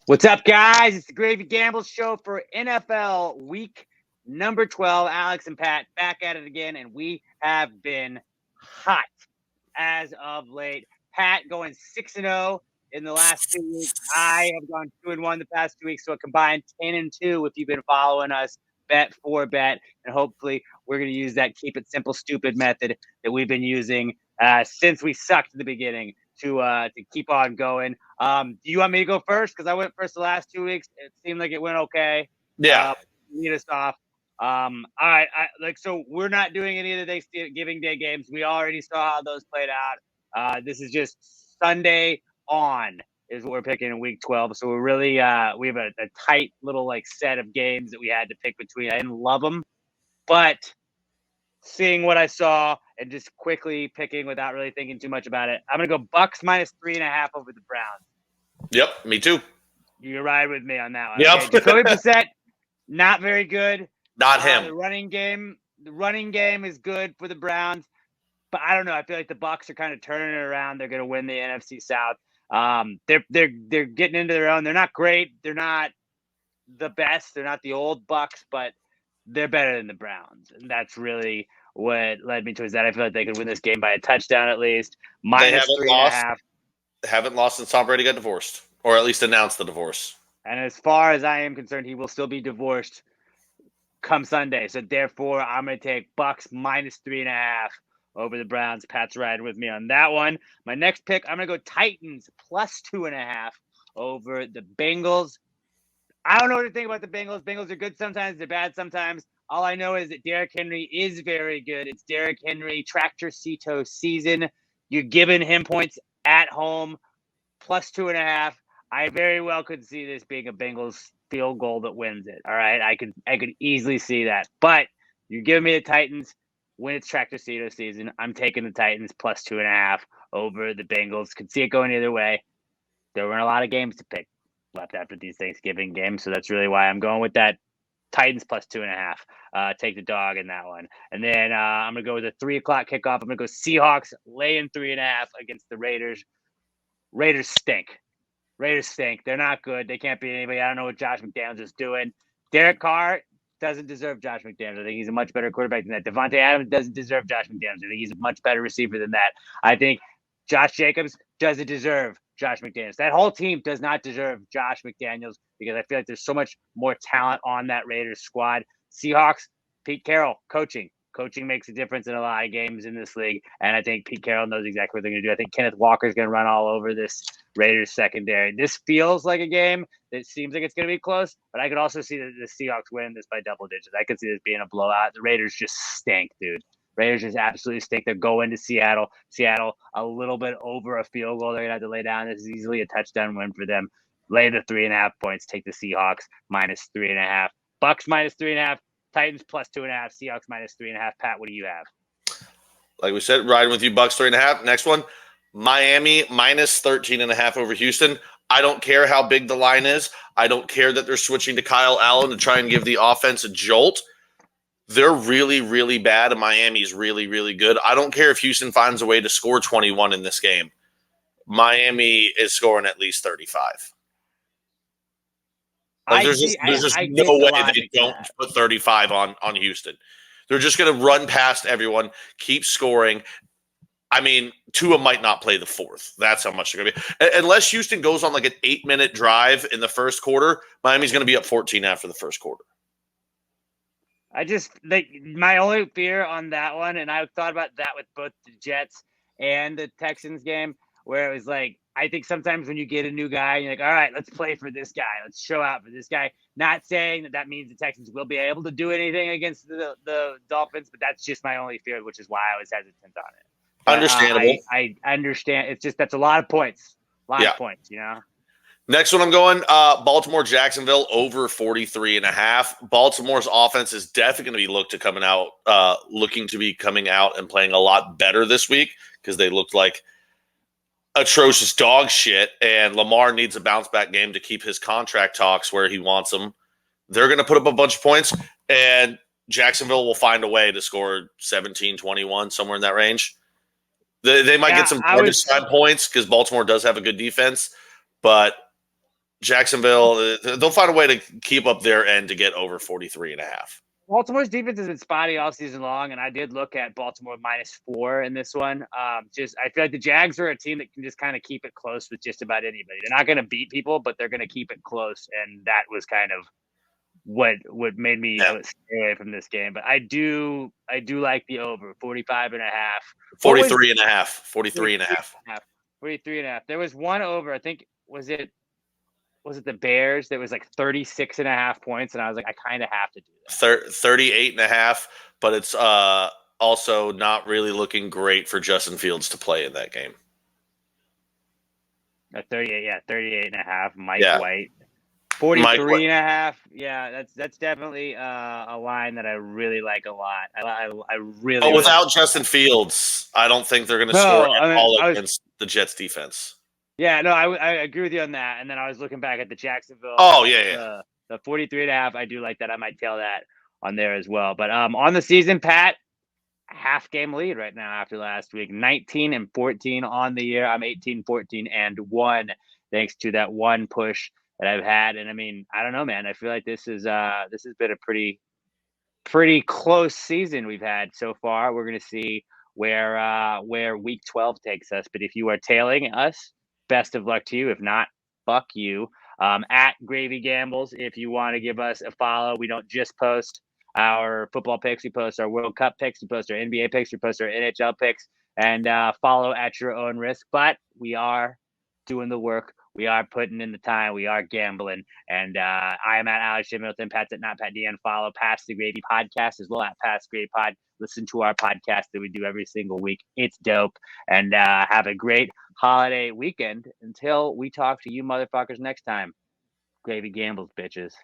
What's up, guys? It's the Gravy Gamble Show for NFL Week number 12. Alex and Pat back at it again, and we have been hot as of late. Pat going 6-0 in the last 2 weeks. I have gone 2-1 the past 2 weeks, so a combined 10-2 if you've been following us bet for bet. And hopefully we're going to use that keep it simple, stupid method that we've been using since we sucked at the beginning to keep on going. Do you want me to go first? Because I went first the last 2 weeks. It seemed like it went okay. Yeah. Lead us off. All right. So we're not doing any of the Thanksgiving Day games. We already saw how those played out. This is just Sunday on is what we're picking in week 12. So we're really, we have a tight little set of games that we had to pick between. I didn't love them, but seeing what I saw and just quickly picking without really thinking too much about it, I'm going to go Bucks minus 3.5 over the Browns. Yep, me too. You ride with me on that one. Yep. Okay, Jacoby Brissett, not very good. Not him. The running game is good for the Browns, but I don't know. I feel like the Bucks are kind of turning it around. They're going to win the NFC South. They're getting into their own. They're not great. They're not the best. They're not the old Bucks, but they're better than the Browns. And that's really what led me towards that. I feel like they could win this game by a touchdown at least. Minus 3.5. Haven't lost since Tom Brady got divorced, or at least announced the divorce. And as far as I am concerned, he will still be divorced come Sunday. So therefore, I'm going to take Bucks minus 3.5 over the Browns. Pat's riding with me on that one. My next pick, I'm going to go Titans plus 2.5 over the Bengals. I don't know what to think about the Bengals. Bengals are good sometimes. They're bad sometimes. All I know is that Derrick Henry is very good. It's Derrick Henry Tractor Cito season. You're giving him points at home, plus 2.5. I very well could see this being a Bengals field goal that wins it. All right, I could easily see that. But you're giving me the Titans when it's Tractor Cito season. I'm taking the Titans plus 2.5 over the Bengals. Could see it going either way. There weren't a lot of games to pick left after these Thanksgiving games, so that's really why I'm going with that. Titans plus 2.5. Take the dog in that one. And then I'm going to go with a 3 o'clock kickoff. I'm going to go Seahawks laying 3.5 against the Raiders. Raiders stink. They're not good. They can't beat anybody. I don't know what Josh McDaniels is doing. Derek Carr doesn't deserve Josh McDaniels. I think he's a much better quarterback than that. Devontae Adams doesn't deserve Josh McDaniels. I think he's a much better receiver than that. I think Josh Jacobs doesn't deserve Josh McDaniels. That whole team does not deserve Josh McDaniels because I feel like there's so much more talent on that Raiders squad. Seahawks, Pete Carroll, coaching. Coaching makes a difference in a lot of games in this league, and I think Pete Carroll knows exactly what they're going to do. I think Kenneth Walker is going to run all over this Raiders secondary. This feels like a game that seems like it's going to be close, but I could also see the Seahawks win this by double digits. I could see this being a blowout. The Raiders just stink, dude. Raiders just absolutely stink. They're going to Seattle. Seattle, a little bit over a field goal. They're going to have to lay down. This is easily a touchdown win for them. Lay the 3.5 points. Take the Seahawks minus 3.5. Bucks minus 3.5. Titans plus 2.5. Seahawks minus 3.5. Pat, what do you have? Like we said, riding with you, Bucks 3.5. Next one, Miami minus 13.5 over Houston. I don't care how big the line is. I don't care that they're switching to Kyle Allen to try and give the offense a jolt. They're really, really bad, and Miami's really, really good. I don't care if Houston finds a way to score 21 in this game. Miami is scoring at least 35. There's just no way they don't put 35 on Houston. They're just going to run past everyone, keep scoring. I mean, Tua might not play the fourth. That's how much they're going to be. Unless Houston goes on like an 8-minute drive in the first quarter, Miami's going to be up 14 after the first quarter. I just like my only fear on that one, and I thought about that with both the Jets and the Texans game, where it was like, I think sometimes when you get a new guy, you're like, all right, let's play for this guy. Let's show out for this guy. Not saying that means the Texans will be able to do anything against the Dolphins, but that's just my only fear, which is why I was hesitant on it. Understandable. I understand. It's just that's a lot of points. A lot of points, you know? Next one I'm going, Baltimore, Jacksonville, over 43.5. Baltimore's offense is definitely going to be looking to be coming out and playing a lot better this week because they looked like atrocious dog shit, and Lamar needs a bounce-back game to keep his contract talks where he wants them. They're going to put up a bunch of points, and Jacksonville will find a way to score 17, 21, somewhere in that range. They might Yeah, get some I garbage was. time points because Baltimore does have a good defense, but Jacksonville, they'll find a way to keep up their end to get over 43.5. Baltimore's defense has been spotty all season long, and I did look at Baltimore -4 in this one. I feel like the Jags are a team that can just kind of keep it close with just about anybody. They're not going to beat people, but they're going to keep it close, and that was kind of what made me stay away from this game. But I do like the over 45.5. 43.5. 43.5. 43.5. There was one over. I think was it the Bears that was like 36.5 points, and I was like, I kind of have to do that. 38.5, but it's also not really looking great for Justin Fields to play in that game. 38.5. Mike White. 43.5. Yeah, that's definitely a line that I really like a lot. I really. But without Justin Fields, I don't think they're going to score at all against the Jets defense. Yeah, no, I agree with you on that. And then I was looking back at the Jacksonville. Oh yeah. The 43.5. I do like that. I might tail that on there as well. But on the season, Pat, half game lead right now after last week. 19-14 on the year. I'm 18-14-1 thanks to that one push that I've had. And I mean, I don't know, man. I feel like this has been a pretty close season we've had so far. We're gonna see where week 12 takes us. But if you are tailing us, best of luck to you. If not, fuck you. At Gravy Gambles, if you want to give us a follow. We don't just post our football picks. We post our World Cup picks. We post our NBA picks. We post our NHL picks. And follow at your own risk. But we are doing the work. We are putting in the time. We are gambling. And I am at Alex J. Middleton. Pat's at Not Pat DN. Follow Pass the Gravy podcast as well at Pass Gravy Pod. Listen to our podcast that we do every single week. It's dope. And have a great holiday weekend until we talk to you motherfuckers next time. Gravy Gambles, bitches.